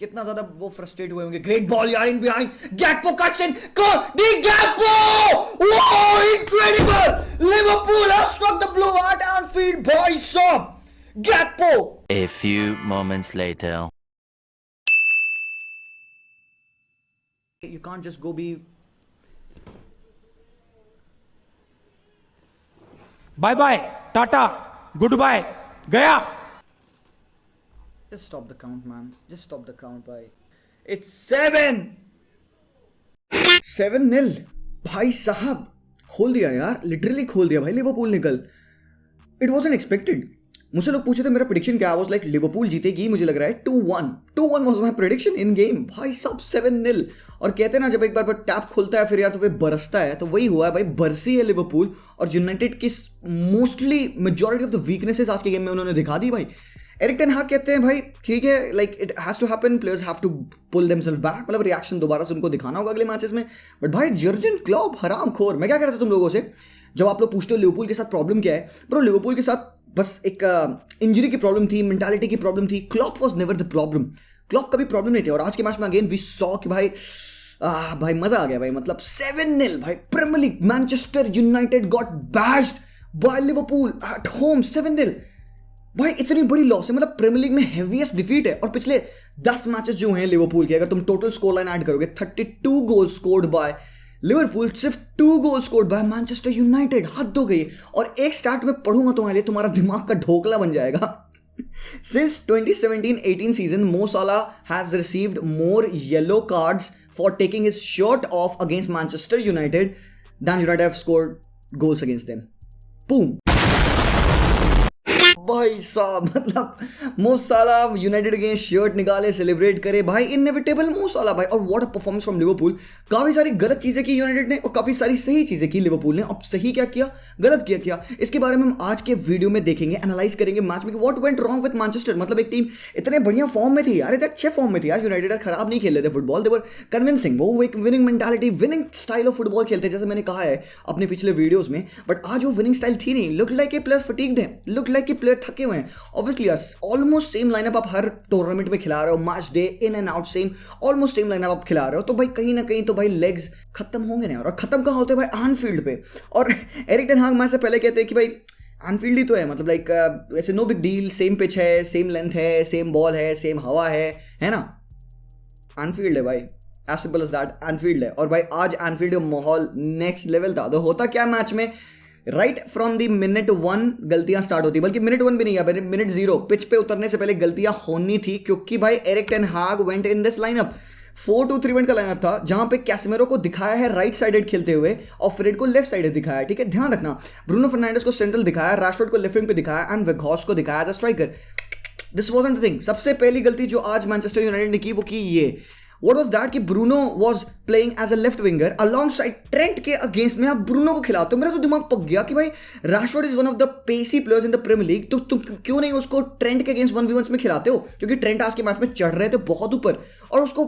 कितना ज्यादा वो फ्रस्ट्रेट हुए होंगे। ग्रेट बॉल यार in behind, Gakpo cuts in, the Gakpo, wow incredible, Liverpool have struck the blow at Anfield भाई साहब, Gakpo. A few moments later. You can't just go be bye bye tata goodbye गया। Just stop the count, man. Just stop the count, bhai. It's 7. 7-0 भाई साहब, खोल दिया यार, literally खोल दिया भाई लिवरपूल ने कल। It was unexpected. मुझसे लोग पूछे थे मेरा प्रेडिक्शन क्या, वाज लाइक लिवरपूल जीतेगी, मुझे लग रहा है 2-1 was my prediction in game. भाई साहब 7-0। और कहते हैं ना जब एक बार पर टैप खुलता है फिर यार तो फिर बरसता है, तो वही हुआ है भाई, बरसी है लिवरपूल। और यूनाइटेड की mostly majority of the weaknesses आज के गेम में उन्होंने दिखा दी भाई। एरिक टेन हाग कहते हैं भाई ठीक है, like it has to happen, players have to pull themself back, मतलब रिएक्शन दोबारा से उनको दिखाना होगा अगले मैचेस में। बट भाई जर्जन क्लॉप हरामखोर। मैं क्या कह रहा था तुम लोगों से, जब आप लोग पूछते हो लिवरपूल के साथ प्रॉब्लम क्या है, ब्रो लिवरपूल के साथ बस एक इंजरी की प्रॉब्लम थी, मेंटालिटी की प्रॉब्लम थी। Klopp was never the problem, Klopp कभी प्रॉब्लम नहीं थी। और आज के मैच में अगेन वी सॉ कि भाई भाई मजा आ गया भाई, मतलब 7-0 भाई। Premier League Manchester United got bashed by Liverpool at home 7-0 भाई। इतनी बड़ी लॉस है, मतलब प्रीमियर लीग में हेवीएस्ट डिफीट है। और पिछले 10 मैचेस जो हैं लिवरपूल के, अगर तुम टोटल स्कोर लाइन ऐड करोगे, 32 गोल स्कोर्ड बाय लिवरपूल, सिर्फ 2 गोल स्कोर्ड बाय मैनचेस्टर यूनाइटेड। हद हो गई। और एक स्टार्ट में पढ़ूंगा तुम्हारे लिए, तुम्हारा दिमाग का ढोकला बन जाएगा। Since 2017-18 season, Mo Salah has received more yellow cards for taking his shirt off against Manchester United than United have scored goals against them. Boom. भाई साहब मतलब मो साला यूनाइटेड अगेंस्ट शर्ट निकाले, सेलिब्रेट करे भाई, इनएविटेबल मो साला भाई। और what a performance from Liverpool. काफी सारी गलत चीजें की यूनाइटेड ने और काफी सारी सही चीजें की लिवरपूल ने। अब सही क्या किया, गलत किया क्या, इसके बारे में हम आज के वीडियो में देखेंगे, एनालाइज करेंगे मैच में what went wrong with Manchester. मतलब एक टीम इतने बढ़िया फॉर्म में थी यार, इतने अच्छे फॉर्म में थी यार, यूनाइटेड खराब नहीं खेल रहे थे फुटबॉल, दे वर कन्विंसिंग। वो एक winning mentality, winning style of football खेलते जैसे मैंने कहा है अपने पिछले वीडियोस में। बट आज वो विनिंग स्टाइल थी नहीं। Look like a player fatigued हैं, लुक लाइक ए प्लेयर थके हुए हैं। ऑब्वियसली यार ऑलमोस्ट सेम लाइनअप आप हर टूर्नामेंट में खिला रहे हो, match day in and out same, almost same lineup आप खिला रहे हो, तो भाई कहीं ना कहीं तो भाई लेग्स खत्म होंगे ना यार। और खत्म कहाँ होते हैं भाई, एनफील्ड पे। और एरिक टेन हाग मैच से पहले कहते हैं कि भाई एनफील्ड ही तो है, मतलब लाइक वैसे no big deal, same pitch है, सेम लेंथ है, सेम बॉल है, सेम हवा है ना। एनफील्ड है भाई, as simple as that, Anfield है। और भाई आज एनफील्ड का माहौल नेक्स्ट लेवल था। तो होता क्या मैच में, राइट फ्रॉम द मिनट 1 गलतियां स्टार्ट होती, बल्कि मिनट 1 भी नहीं है, मिनट 0 पिच पे उतरने से पहले गलतियां होनी थी। क्योंकि भाई एरिक टेन हाग वेंट इन दिस लाइनअप, 4-2-3-1 का लाइनअप था, जहां पे कैसेमेरो को दिखाया है राइट साइडेड खेलते हुए और फ्रेड को लेफ्ट साइडेड दिखाया है। ठीक है, ध्यान रखना, ब्रूनो फर्नांडिस को सेंट्रल दिखाया, रैशफोर्ड को लेफ्ट विंग पे दिखाया एंड वेगहॉर्स्ट को दिखाया as a striker. This wasn't the thing. सबसे पहली गलती जो आज मैनचेस्टर यूनाइटेड ने की वो की ये, What was that कि Bruno was playing as a left winger alongside Trent के अगेंस्ट में आप ब्रूनो को खिलाते हो। मेरा तो दिमाग पक गया कि भाई Rashford is one of the pacy players in the Premier League, तो तुम क्यों नहीं उसको ट्रेंट के अगेंस्ट 1v1 में खिलाते हो? क्योंकि ट्रेंट आज के मैच में चढ़ रहे थे बहुत ऊपर, और उसको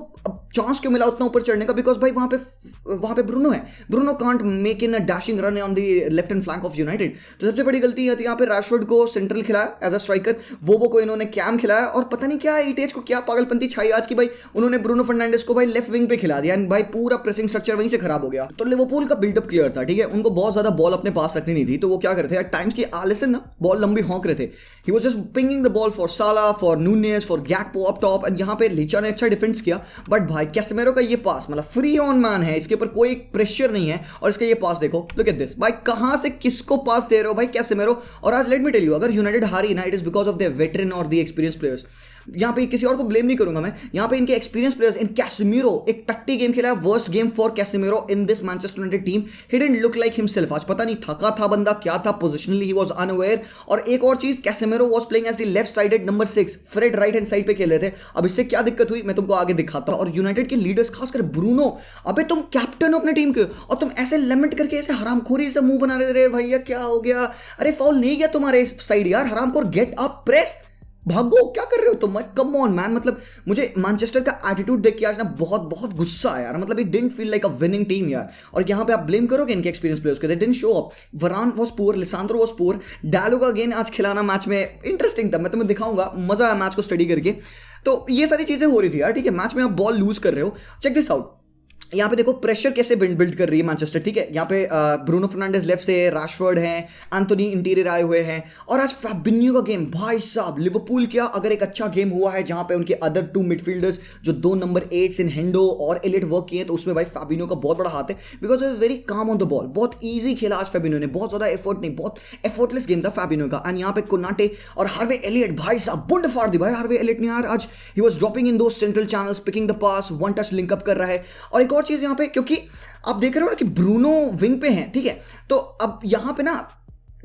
चांस क्यों मिला उतना ऊपर चढ़ने का? बिकॉज भाई वहां पे ब्रूनो है, Bruno can't make in a dashing run on the left hand flank of United. तो सबसे बड़ी गलती है यहाँ पे रैशफोर्ड को सेंट्रल खिलाया एज अ स्ट्राइकर, बोबो को इन्होंने कैम खिलाया, और पता नहीं क्या इटेज को क्या पागलपंती छाई आज की भाई, उन्होंने ब्रूनो फर्नांडिस को भाई लेफ्ट विंग पे खिला दिया, भाई पूरा प्रेसिंग स्ट्रक्चर वहीं से खराब हो गया। तो लिवरपूल का बिल्डअप क्लियर था, ठीक है, उनको बहुत ज्यादा बॉल अपने पास रखनी नहीं थी, तो वो क्या करते थे टाइम्स की आलिसन ना बॉल लंबी हॉक रहे थे, he was just pinging the ball for Salah, for Nunez, for Gakpo up top, and यहाँ पे लीचा ने अच्छा डिफेंस किया। बट भाई कैसेमेरो का ये पास मतलब फ्री ऑन मैन है, इसके ऊपर कोई प्रेशर नहीं है, और इसका ये पास देखो, लुक एट दिस भाई, कहां से किसको पास दे रहे हो भाई कैसेमेरो। और आज लेट मी टेल यू, अगर यूनाइटेड हारी ना, it is because of the veteran और द एक्सपीरियंस प्लेयर्स। यहाँ पे किसी और को ब्लेम नहीं करूंगा मैं, यहाँ पे इनके एक्सपीरियंस प्लेयर्स, इन कैसेमीरो एक टट्टी गेम खेला है, worst game for Casemiro in this Manchester United team. He didn't look like himself, आज पता नहीं थका था बंदा, क्या था, पोजिशनली ही वाज अनअवेयर। और एक और चीज, Casemiro was playing as the left sided number 6, Fred right hand side पे खेल रहे थे। अब इससे क्या दिक्कत हुई मैं तुमको आगे दिखाता हूं। और यूनाइटेड के लीडर्स, खासकर ब्रूनो, अबे तुम कैप्टन हो अपने टीम के, और तुम ऐसे लेमेंट करके ऐसे हरामखोरी से मुंह बना रहे थे, भैया क्या हो गया, अरे फाउल नहीं गया तुम्हारे साइड यार, हरामखोर, गेट अप, प्रेस, भागो, क्या कर रहे हो तुम? कम ऑन मैन, मतलब मुझे मैनचेस्टर का एटीट्यूड देख के आज ना बहुत गुस्सा आया यार, मतलब it didn't feel like a winning team यार। और यहाँ पे आप ब्लेम करोगे इनके एक्सपीरियंस प्लेयर्स को, दे डिडंट शो अप, वरान वाज पुअर, लिसांद्रो वाज पुअर, डालो का अगेन आज खिलाना मैच में इंटरेस्टिंग था, मैं तुम्हें दिखाऊंगा, मजा आया मैच को स्टडी करके। तो ये सारी चीजें हो रही थी यार, ठीक है। मैच में आप बॉल लूज कर रहे हो, चेक दिस आउट। यहाँ पे देखो प्रेशर कैसे बिल्ड कर रही है मैनचेस्टर, ठीक है। यहाँ पे ब्रूनो फर्नांडिस लेफ्ट से, राशफोर्ड है, एंथोनी इंटीरियर आए हुए हैं, और आज फैबिन्यो का गेम भाई साहब। लिवरपूल क्या अगर एक अच्छा गेम हुआ है जहां पे उनके अदर टू मिडफील्डर्स जो 2 नंबर 8 इन हेंडो और एलियट वर्क किए, तो उसमें भाई फैबिन्यो का बहुत बड़ा हाथ है, because very calm on the ball. बहुत ईजी खेला आज फैबिन्यो ने, बहुत ज्यादा एफर्ट नहीं, बहुत एफर्टलेस गेम था फैबिन्यो का। एंड यहाँ पे कोनाटे और हार्वे एलियट भाई साहब बुंड फाड़ दी भाई हार्वे एलियट ने यार। आज he was dropping in those central channels, picking the pass, one touch link up कर रहा है। और एक और चीज यहाँ पे, क्योंकि आप देख रहे हो ना कि ब्रूनो विंग पे हैं, ठीक है, तो अब यहां पे ना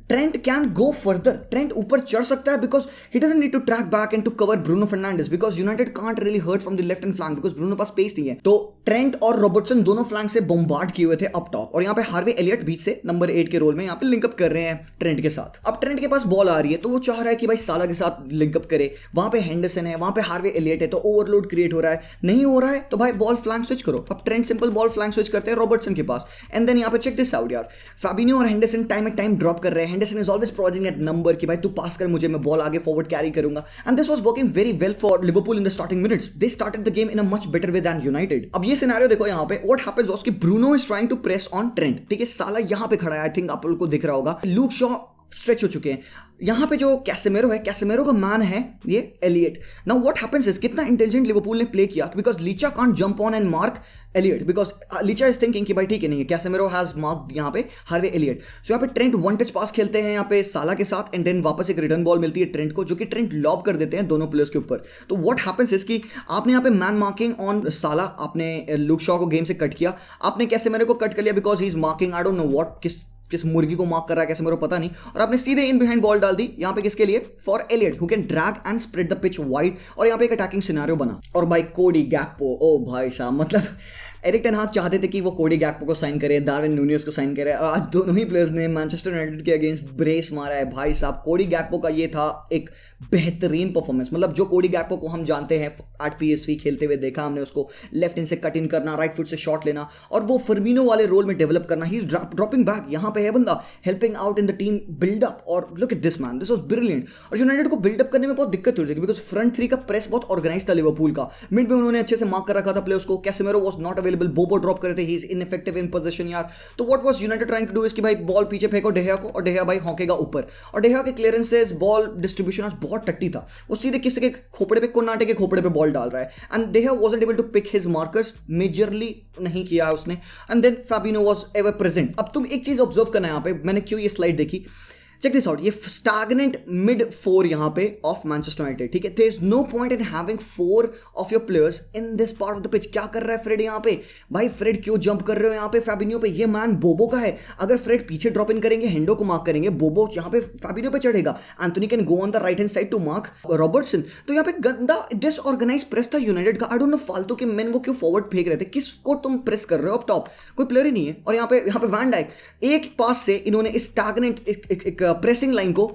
Trent can go further, Trent ऊपर चढ़ सकता है, because he doesn't need to track back and to cover Bruno Fernandes, because United can't really hurt from the left end flank, because Bruno पास स्पेस नहीं है। तो ट्रेंट और Robertson दोनों फ्लैंक से बॉम्बार्ड किए हुए थे अप टॉप, और यहाँ पे हार्वे एलियट बीच से नंबर 8 के रोल में यहाँ पे लिंकअप कर रहे हैं ट्रेंट के साथ। अब ट्रेंट के पास बॉल आ रही है, तो वो चाह रहा है कि भाई साला के साथ लिंकअप करे, वहां पे हेंडरसन है, वहां पे हार्वे एलियट है, तो ओवरलोड क्रिएट हो रहा है, नहीं हो रहा है तो भाई बॉल फ्लैंक स्विच करो। अब Trent simple ball flank switch करते हैं रॉबर्टसन के पास, एंड देन यहाँ पे चेक दिस आउट यार, फैबिन्यो और Henderson time at time drop कर रहे हैं। Henderson is always providing that number कि भाई तू पास कर मुझे, मैं बॉल आगे फॉरवर्ड कैरी करूंगा, and this was working very well for Liverpool in the starting minutes. They started the game in a much better way than United. अब ये सिनेरियो देखो यहाँ पे, व्हाट हैपेंस वाज कि Bruno is trying to press on Trent, ठीक है, साला यहाँ पे खड़ा है, आई थिंक आप लोगों को दिख रहा होगा, लूक शॉ स्ट्रेच हो चुके हैं। यहाँ पे जो कैसेमेरो है, कैसेमेरो का मैन है ये Elliott. Now what happens is, कितना इंटेलिजेंट लिवरपूल ने प्ले किया, because Licha can't jump on and mark Elliott, because Licha is thinking कि भाई ठीक है नहीं है, कैसेमेरो हैज मार्क यहाँ पे हार्वे एलियट। सो यहाँ पे ट्रेंट वन टच पास खेलते हैं यहाँ पे साला के साथ, एंड देन वापस एक रिटर्न बॉल मिलती है ट्रेंट को, जो कि ट्रेंट लॉब कर देते हैं दोनों प्लेयर्स के ऊपर। तो व्हाट हैपेंस इज कि आपने यहाँ पे मैन मार्किंग ऑन साला, आपने लूक शॉ को गेम से कट किया, आपने कैसेमेरो को कट कर लिया because he is marking, I don't know what, किस मुर्गी को मार्क कर रहा है कैसे, मेरे को पता नहीं, और आपने सीधे इन बिहाइंड बॉल डाल दी यहाँ पे, किसके लिए, for Elliott who can drag and spread the pitch wide, और यहाँ पे एक अटैकिंग सिनेरियो बना। और भाई कोडी गैक्पो, ओ भाई साहब, मतलब एरिक टेन हाग चाहते थे कि वो कोडी गैक्पो को साइन करे, डार्विन नूनियस को साइन करे, आज दोनों ही प्लेयर्स ने मैनचेस्टर यूनाइटेड के अगेंस्ट ब्रेस मारा है भाई साहब। कोडी गैक्पो का ये था एक बेहतरीन परफॉर्मेंस, मतलब जो कोडी गैक्पो को हम जानते हैं एट पीएसवी खेलते हुए देखा हमने उसको, लेफ्ट हैंड से कट इन करना, राइट फुट से शॉट लेना, और वो फर्मिनो वाले रोल में डेवलप करना। ही इज ड्रॉपिंग बैक, यहाँ पे है बंदा helping out in the team buildup, और look at this man, this was brilliant. और यूनाइटेड को बिल्डअप करने में बहुत दिक्कत हो रही थी, बिकॉज फ्रंट थ्री का प्रेस बहुत ऑर्गेनाइज था लिवरपूल का, मिड में उन्होंने अच्छे से मार्क कर रखा था प्लेयर्स को, कैसेमेरो वाज नॉट अवेलेबल, बोबो ड्रॉप कर रहे थे, he is ineffective in position यार। तो what was United trying to do is कि भाई बॉल पीछे फेंको डेहिया को, और डेहिया भाई हॉकेगा ऊपर, और डेहिया के क्लियरेंसेस, बॉल डिस्ट्रीब्यूशन आज बहुत टट्टी था, वो सीधे किसी के खोपड़े पे, कोनाटे के खोपड़े पे बॉल डाल रहा है, and De Gea wasn't able to pick his markers, majorly नहीं किया उसने, and then Fabinho was ever present. अब तुम एक चीज ऑब्जर्व करना यहाँ पे, मैंने क्यों ये स्लाइड देखी, चेक दिस आउट, ये स्टैग्नेंट मिड 4 यहाँ पे ऑफ मैनचेस्टर यूनाइटेड, ठीक है, there is no point in having 4 of your players in this part of the pitch. क्या कर रहा है फ्रेड यहाँ पे, भाई फ्रेड क्यों जंप कर रहे हो यहाँ पे फैबिन्यो पे, ये मैन बोबो का है, अगर फ्रेड पीछे ड्रॉप इन करेंगे, हेंडो को मार्क करेंगे, बोबो यहाँ पे फैबिन्यो पे चढ़ेगा, Anthony can go on the right hand side to mark Robertson. तो यहाँ पे गंदा डिसऑर्गेनाइज प्रेस था यूनाइटेड का, आई डोंट नो फालतू के मेन को क्यों फॉरवर्ड फेंक रहे थे, किसको तुम प्रेस कर रहे हो, अब टॉप कोई प्लेयर ही नहीं है। और यहाँ पे वैन डाइक एक पास से इन्होंने इस स्टैग्नेंट एक प्रेसिंग लाइन को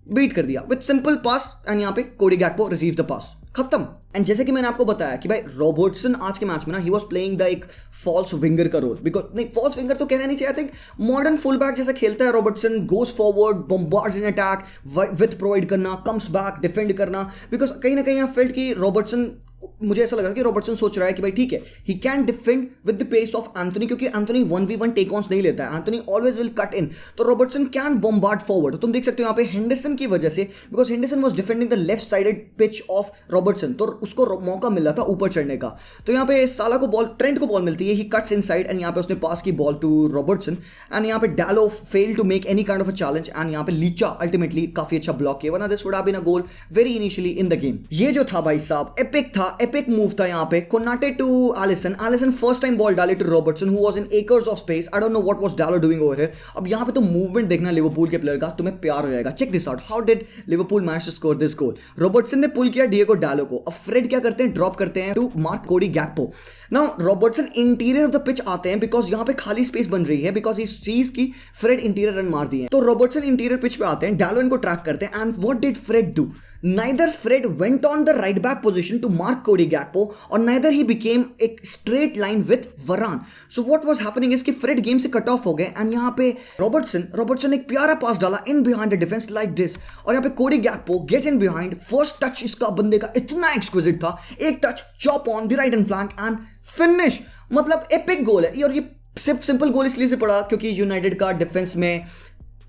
बीट कर दिया विद सिंपल पास, एंड यहाँ पे कोडी गैक्पो रिसीव द पास, खत्म। एंड जैसे कि मैंने आपको बताया कि भाई रॉबर्टसन आज के मैच में ना, ही वाज प्लेइंग द एक फॉल्स विंगर का रोल, बिकॉज नहीं फॉल्स विंगर तो कहना नहीं चाहिए, I think modern full back जैसा खेलता है Robertson, goes forward, bombards in attack, with provide करना, कम्स बैक, डिफेंड करना, बिकॉज कहीं ना कहीं यहाँ फेल्ट कि रॉबर्टसन, मुझे ऐसा लग रहा है कि रॉबर्टसन सोच रहा है कि भाई ठीक है, he can defend with the pace of Anthony, क्योंकि एंथोनी 1v1 टेक ऑन्स नहीं लेता है, Anthony always will cut in, तो रॉबर्टसन कैन बॉम्बार्ड फॉरवर्ड। तुम देख सकते हो यहाँ पे हेंडरसन की वजह से, because Henderson was defending the left sided pitch of Robertson, तो उसको मौका मिल रहा था ऊपर चढ़ने का। तो यहाँ पे साला को बॉल, ट्रेंट को बॉल मिलती है, ही कट्स इनसाइड, एंड यहाँ पे उसने पास की बॉल टू रॉबर्टसन, एंड यहाँ पे Dalot fail to make any kind of a challenge, and यहाँ पे लीचा अल्टीमेटली काफी अच्छा ब्लॉक किया, वरना this would have been a goal very initially in the game. ये जो था भाई साहब एपिक था, एपिक मूव था यहाँ पे, Konate to Alisson first time ball डाले to Robertson who was in acres of space, I don't know what was Dalot doing over here. अब यहाँ पे तो मूवमेंट देखना लिवरपूल के प्लेयर का, तुम्हें प्यार हो जाएगा। Check this out, how did Liverpool manage to score this goal. Robertson ने पुल किया डिएगो डालो को, अब फ्रेड क्या करते हैं, ड्रॉप करते हैं to mark Cody Gakpo. Now Robertson interior of the pitch आते हैं, बिकॉज यहाँ पे खाली स्पेस बन रही है, बिकॉज इस चीज की फ्रेड इंटीरियर रन मार दिए हैं, तो रॉबर्टसन इंटीरियर पिच पे आते हैं, डालो इनको ट्रैक करते हैं, and what did Fred do, Neither Fred went on the right back position to mark Cody Gakpo or neither he became a straight line with Varane. So what was happening is कि Fred game से cut of हो गए and यहाँ पे Robertson एक प्यारा pass डाला in behind the defence like this और यहाँ पे Cody Gakpo gets in behind. First touch इसका बंदे का इतना एक्सक्विजिट था, एक touch chop on the right hand flank and finish. मतलब एपिक गोल है. और ये सिर्फ सिंपल गोल इसलिए से पड़ा क्योंकि यूनाइटेड का डिफेंस में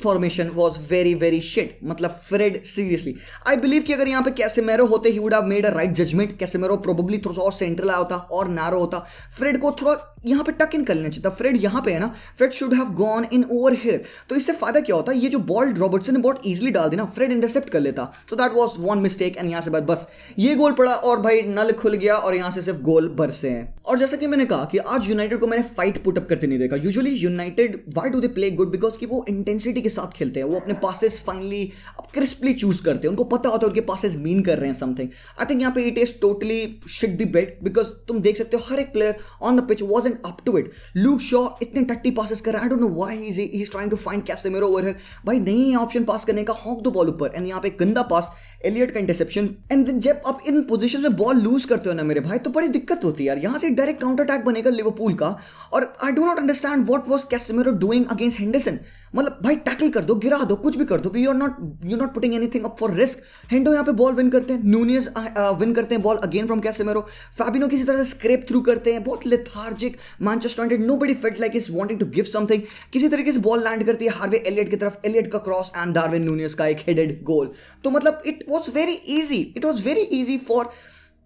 formation was very very shit. मतलब फ्रेड सीरियसली आई बिलीव कि अगर यहाँ पे कैसेमेरो होते he would have made a right judgement. Casemiro probably थोड़ा सा और सेंट्रल आया होता और नैरो होता. फ्रेड को थोड़ा यहाँ पे टक इन कर लेना चाहिए था. फ्रेड यहाँ पे है ना, Fred should have gone in over here. तो इससे फायदा क्या होता है, ये जो बॉल रॉबर्टसन ने बहुत इजीली डाल दी ना, फ्रेड इंटरसेप्ट कर लेता. So that was one mistake and यहाँ से बाद बस ये गोल पड़ा और भाई नल खुल गया और यहाँ से सिर्फ गोल बरसे हैं. और जैसा कि मैंने कहा कि आज यूनाइटेड को मैंने फाइट पुट अप करते नहीं देखा. Usually United why do they play good, because कि वो इंटेंसिटी के साथ खेलते हैं. वो अपने पासेस फाइनली क्रिस्पली चूज करते हैं. उनको पता होता है उनके पासेस मीन कर रहे हैं समथिंग. आई थिंक यहाँ पे it is totally shit the bed because तुम देख सकते हो हर एक player on the pitch wasn't up to it. Luke Shaw इतने टट्टी पासेस कर रहा है. I don't know why he is trying to find Casemiro over here. भाई नहीं है ऑप्शन पास करने का, हॉक दो बॉल ऊपर. एंड यहाँ पे गंदा पास, एलियट का इंटरसेप्शन. एंड देन जब आप इन पोजीशन में बॉल लूज करते हो ना मेरे भाई, तो बड़ी दिक्कत होती है यार. यहाँ से डायरेक्ट काउंटर अटैक बनेगा लिवरपूल का. और I do not understand what was कैसेमेरो doing against Henderson. मतलब भाई टैकल कर दो, गिरा दो, कुछ भी कर दो, you are not putting anything up for risk. Hendo यहाँ पे बॉल विन करते हैं, नूनियस विन करते हैं ball again from Casemiro. Fabinho किसी तरह से स्क्रैप थ्रू करते हैं, बहुत lethargic. Manchester United nobody felt like is wanting to give something. किसी तरीके से बॉल लैंड करती है हार्वे एलियट की तरफ, एलियट का क्रॉस एंड डार्विन नूनियस का एक हेडेड गोल. तो मतलब it was very easy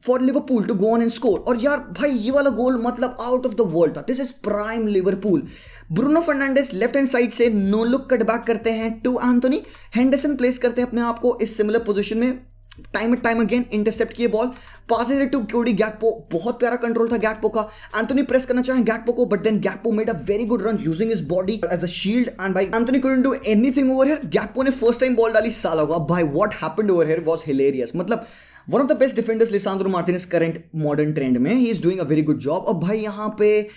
for Liverpool to go on and score. और यार भाई ये वाला गोल मतलब आउट ऑफ द वर्ल्ड था. This is prime Liverpool. Bruno Fernandes left hand side से नो लुक कट बैक करते हैं टू एंथोनी. हेंडरसन प्लेस करते हैं अपने आप को इस सिमिलर पोजीशन में. टाइम अगेन इंटरसेप्ट किए बॉल, पासेस इट टू कोडी गैक्पो. बहुत प्यारा कंट्रोल था गैक्पो का. एंथोनी प्रेस करना चाहे गैक्पो को, but then Gakpo made a very good run using his body as a shield. And भाई Antony couldn't do anything over here. Gakpo ने फर्स्ट टाइम बॉल डाली साला होगा. भाई what happened over here was hilarious. मतलब one of the best defenders Lisandro Martinez current modern trend में. He is doing a very good job. और भाई यहाँ पे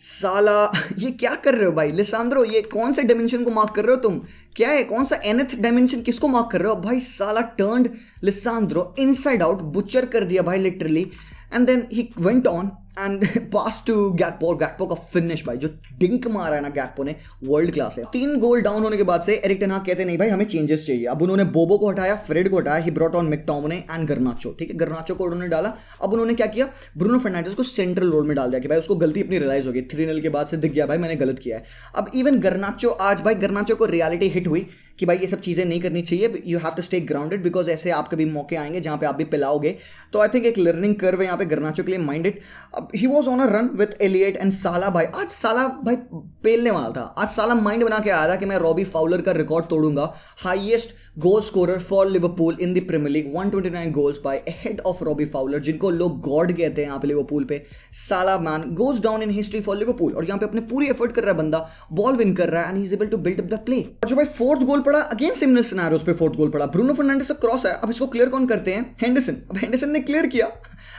साला ये क्या कर रहे हो भाई लिसांद्रो, ये कौन से डायमेंशन को मार्क कर रहे हो तुम? क्या है, कौन सा nth डायमेंशन किसको मार्क कर रहे हो भाई? Salah turned Lisandro inside out, butcher कर दिया भाई literally. And then he went on and pass to Gakpo. Gakpo का फिनिश भाई जो डिंक मारा है ना गैक्पो ने, वर्ल्ड क्लास है. 3 गोल डाउन होने के बाद से एरिक टेन हाग कहते नहीं भाई हमें चेंजेस चाहिए. अब उन्होंने बोबो को हटाया, फ्रेड को हटाया. He brought on McTominay and गर्नाचो. ठीक है, गर्नाचो को उन्होंने डाला. अब उन्होंने क्या किया, ब्रूनो फर्नांडिस को सेंट्रल रोल में डाल दिया कि भाई उसको गलती अपनी रियलाइज हो गई. 3-0 के बाद से दिख गया भाई मैंने गलत किया है. अब इवन गर्नाचो आज भाई गर्नाचो को रियलिटी हिट हुई कि भाई ये सब चीज़ें नहीं करनी चाहिए. You have to stay grounded because ऐसे आपके भी मौके आएंगे जहाँ पे आप भी पिलाओगे. तो आई थिंक एक लर्निंग कर्व है यहाँ पे गर्नाचो के लिए माइंडेड. अब he was on a run with Elliott and साला. भाई आज साला भाई पेलने वाला था. आज साला माइंड बना के आया था कि मैं रॉबी फाउलर का रिकॉर्ड तोड़ूंगा, highest goal scorer for Liverpool in the Premier League. 129 goals by ahead of Robbie Fowler, जिनको लोग गॉड कहते हैं यहाँ पे लिवरपूल पे. साला man goes down in history for Liverpool. और यहाँ पे अपने पूरी एफर्ट कर रहा है बंदा, बॉल विन कर रहा है and he is able to build up the play. और जो भाई फोर्थ गोल पड़ा अगेन सिमिलर सिनेरियोस पे फोर्थ गोल पड़ा. ब्रूनो फर्नांडिस का क्रॉस है, अब इसको क्लियर कौन करते हैं? हेंडरसन. अब हेंडरसन ने क्लियर किया.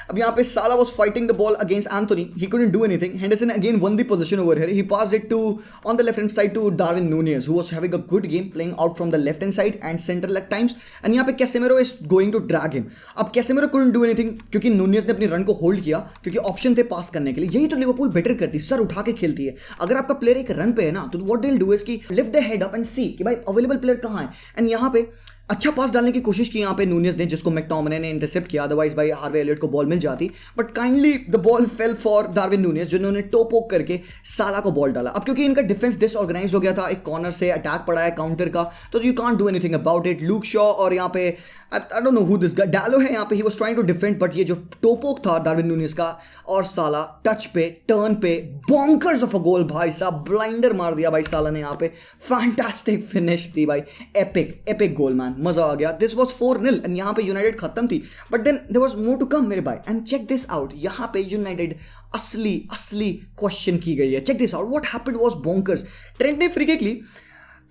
अब यहाँ पे साला was fighting the ball against Anthony. He couldn't do anything. Henderson again won the position over here. He passed it to on the left hand side to Darwin Núñez, who was having a good game playing out from the left hand side and central at times. And यहाँ पे Casemiro is going to drag him. अब Casemiro couldn't do anything क्योंकि Núñez ने अपनी run को hold किया क्योंकि option थे पास करने के लिए. यही तो लिवरपूल बेटर करती, सर उठा के खेलती है. अगर आपका प्लेयर एक रन पे है ना तो what they will do is कि lift the head up and see कि भाई अवेलेबल प्लेयर कहाँ है. एंड यहाँ पे अच्छा पास डालने की कोशिश की यहाँ पे नूनियस ने, जिसको मैकटोमिने ने इंटरसेप्ट किया. अदरवाइज भाई हार्वे एलियट को बॉल मिल जाती. But kindly the ball fail for Darwin Nunez, जिन्होंने टो पोक करके साला को बॉल डाला. अब क्योंकि इनका डिफेंस डिसऑर्गेनाइज हो गया था, एक कॉर्नर से अटैक पड़ा है काउंटर का, तो you can't do anything about it. Luke Shaw और यहाँ पे I don't know who this guy डालो है यहाँ पे. he was trying to defend but ये जो टोपोक था डार्विन नूनियस का, और साला टच पे टर्न पे बॉन्कर्स ऑफ अ गोल. भाई साहब ब्लाइंडर मार दिया भाई साला ने यहाँ पे. फैंटास्टिक फिनिश थी भाई, एपिक गोल मैन, मजा आ गया. दिस वाज 4-0 एंड यहाँ पे यूनाइटेड खत्म थी. But then there was more to come मेरे भाई. एंड चेक दिस आउट, यहाँ पे यूनाइटेड असली क्वेश्चन की गई है. Check this out, what happened was bonkers. Trent ने फ्री किक ली,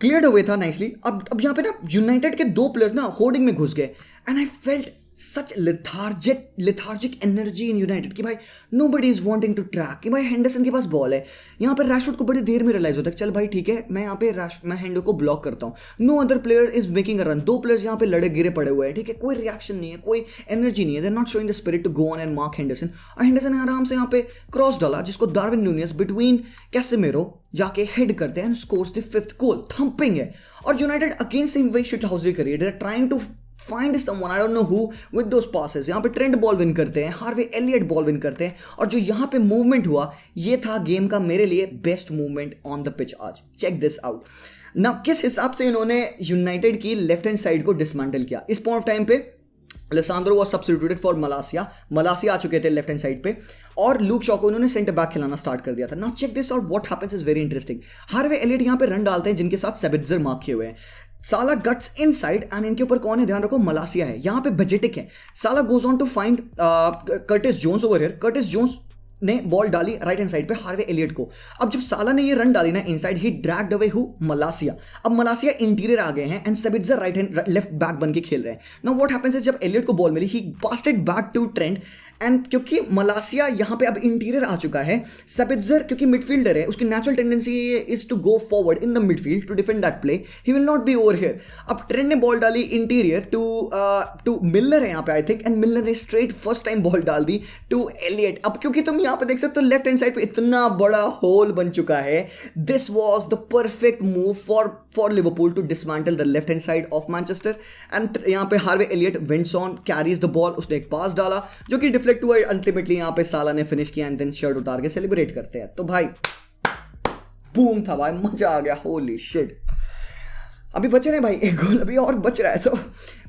क्लियर्ड हुए था नाइसली. अब यहाँ पे ना यूनाइटेड के 2 प्लेयर्स ना होर्डिंग में घुस गए. And I felt such lethargic energy in United कि भाई nobody is wanting to track कि भाई हेंडरसन के पास बॉल है, यहाँ पे रैशवुड को बड़ी देर में रियलाइज होता है चल भाई ठीक है मैं यहाँ पे मैं हेंडो को ब्लॉक करता हूँ, no other player is making a run, दो प्लेयर्स यहाँ पे लड़े गिरे पड़े हुए हैं, ठीक है, कोई रिएक्शन नहीं है, कोई एनर्जी नहीं है, they are not showing the spirit to go on and mark Henderson. और हेंडरसन ने आराम से यहाँ पे क्रॉस डाला जिसको डार्विन नूनियस बिटवीन कैसेमिरो जाके हेड करते हैं and scores the 5th goal, thumping है। और यूनाइटेड अगेन सेम वही शिट हाउस करिए, they are trying to find someone I don't know who with those passes. यहाँ पे ट्रेंट बॉल विन करते हैं, हार्वे एलियट बॉल विन करते हैं, और जो यहाँ पे मूवमेंट हुआ ये था गेम का मेरे लिए best movement on the pitch आज। चेक दिस आउट ना, किस हिसाब से इन्होंने यूनाइटेड की लेफ्ट हैंड साइड को डिसमेंटल किया। इस पॉइंट ऑफ टाइम पे लेसांद्रो वाज सब्स्टिट्यूटेड फॉर मलासिया आ चुके थे लेफ्ट हैंड साइड पे, और लूक शॉ को उन्होंने सेंटर बैक खिलाना स्टार्ट कर दिया था। Now check this out, what happens is very interesting. Harvey Elliott यहाँ पे रन डालते हैं जिनके साथ सेबित्जर मार्क किए हुए हैं, साला गट्स इनसाइड एंड इनके ऊपर कौन है ध्यान रखो, मलासिया है, यहाँ पे बजेटिक है। Salah goes on to find Curtis Jones over here, Curtis Jones ने बॉल डाली राइट हैंड साइड पे हार्वे एलियट को। अब जब साला ने ये रन डाली ना inside, he dragged away who Malacia. अब मलासिया इंटीरियर आ गए हैं and Sabitzer right hand left back बन के खेल रहे हैं। नाउ व्हाट हैपेंस इज जब एलियट को बॉल मिली he passed it back to Trent, and क्योंकि मलासिया यहाँ पे अब इंटीरियर आ चुका है, सेबित्जर क्योंकि मिडफील्डर है उसकी natural tendency is to go forward in the midfield to defend that play, he will not be over here. अब ट्रेंट ने बॉल डाली इंटीरियर टू मिलर है यहाँ पे आई थिंक, एंड मिलर ने स्ट्रेट फर्स्ट टाइम बॉल डाल दी to Elliott. अब क्योंकि तुम यहाँ पे देख सकते हो लेफ्ट हैंड साइड पे इतना बड़ा होल बन चुका है, this was the perfect move for Liverpool to dismantle the left hand side of Manchester. And यहाँ पे Harvey Elliott winds on, carries the ball, उसने एक पास डाला जो कि डिफ्लेक्ट हुआ, अल्टीमेटली यहाँ पे साला ने फिनिश किया एंड देन शर्ट उतार के सेलिब्रेट करते हैं। तो भाई बूम था भाई, मजा आ गया, होली शिट। अभी बचे रहे भाई एक गोल अभी और बच रहा है। सो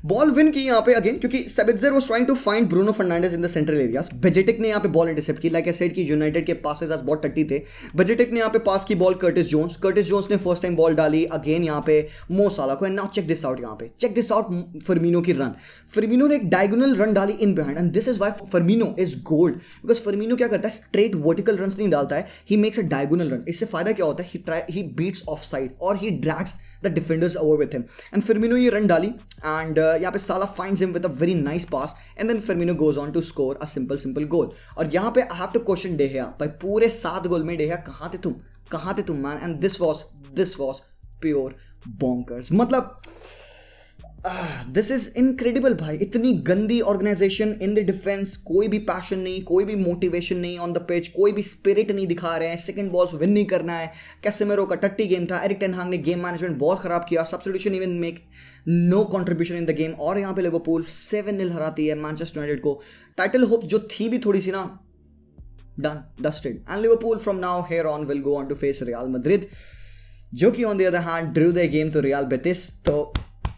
बॉल विन की यहाँ पे अगेन, क्योंकि Sabitzer was trying to find Bruno Fernandes in the central areas. Bajcetic ने यहाँ पे बॉल इंटरसेप्ट की, लाइक आई सेड कि यूनाइटेड के पासेस आज बहुत टट्टी थे। बेजेटिक ने यहाँ पे पास की बॉल कर्टिस जोन्स ने फर्स्ट टाइम बॉल डाली अगेन यहाँ पे मो साला को। And now check this out, यहाँ पे चेक दिस आउट फर्मिनो की रन। फर्मिनो ने एक डायगोनल रन डाली in behind and this is why Firmino is gold, because Firmino क्या करता है, स्ट्रेट वर्टिकल रन नहीं डालता है, he makes a diagonal run. इससे फायदा क्या होता है, ही बीट्स ऑफ साइड और ही drags the defenders over with him, and Firmino ये रन डाली and यहाँ पे साला finds him with a very nice pass and then Firmino goes on to score a simple goal। और यहाँ पे I have to question De Gea, भाई पूरे 7 गोल में De Gea कहाँ थे तुम man, and this was pure bonkers। मतलब दिस इज इनक्रेडिबल भाई, इतनी गंदी ऑर्गेनाइजेशन इन द डिफेंस, कोई भी पैशन नहीं, कोई भी मोटिवेशन नहीं ऑन द पिच, कोई भी स्पिरिट नहीं दिखा रहे हैं, सेकंड बॉल्स विन नहीं करना है। कैसेमिरो का टट्टी गेम था, एरिक टेन हाग ने गेम मैनेजमेंट बहुत खराब किया, substitution even make no contribution in the game, और यहाँ पे लिवरपूल 7-0 हराती है मैनचेस्टर यूनाइटेड को। टाइटल होप जो थी भी थोड़ी सी ना done dusted, and Liverpool from now here on will go on to face Real Madrid, जो कि on the other hand drew the game to Real Betis. तो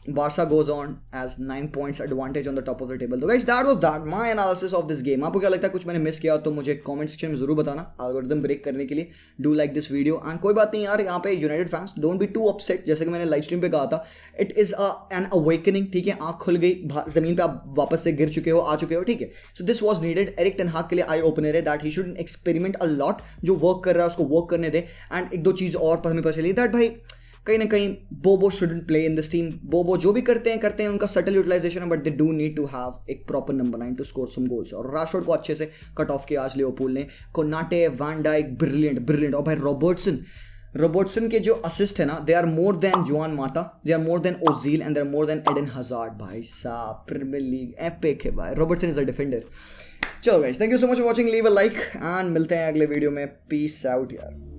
Barca goes on as 9 points advantage on the top of the table। तो guys that was my analysis of this game। आपको क्या लगता है, कुछ मैंने मिस किया तो मुझे कमेंट सेक्शन में जरूर बताना, एल्गोरिथम ब्रेक करने के लिए do like this video. And कोई बात नहीं यार, यहाँ पे United fans don't be too upset, जैसे कि मैंने लाइव स्ट्रीम पे कहा था, इट इज एन अवेकनिंग, ठीक है, आंख खुल गई, जमीन पे आप वापस से गिर चुके हो, आ चुके हो, ठीक है। So this was needed. Erik ten हाग के लिए आई ओपनर है that he should experiment a lot, जो वर्क कर रहा है उसको वर्क करने दे। एंड एक दो चीज़ और हमें पता चली दैट भाई कहीं ना कहीं Bobo shouldn't play in this team. Bobo जो भी करते हैं उनका सटल यूटिलाइजेशन है, but they do need to have एक proper number 9 to score some goals. और रैशफोर्ड को अच्छे से कट ऑफ किया आज लिवरपूल ने। Konate, van Dijk brilliant. और भाई रॉबर्टसन के जो असिस्ट है ना, दे are more than Juan Mata, they are more than Ozil and they are more than Eden Hazard. भाई साहब प्रीमियर लीग एपिक है भाई, रॉबर्टसन इज अ डिफेंडर। चलो guys, thank you so much for watching, leave a like and मिलते हैं अगले video में, peace out यार।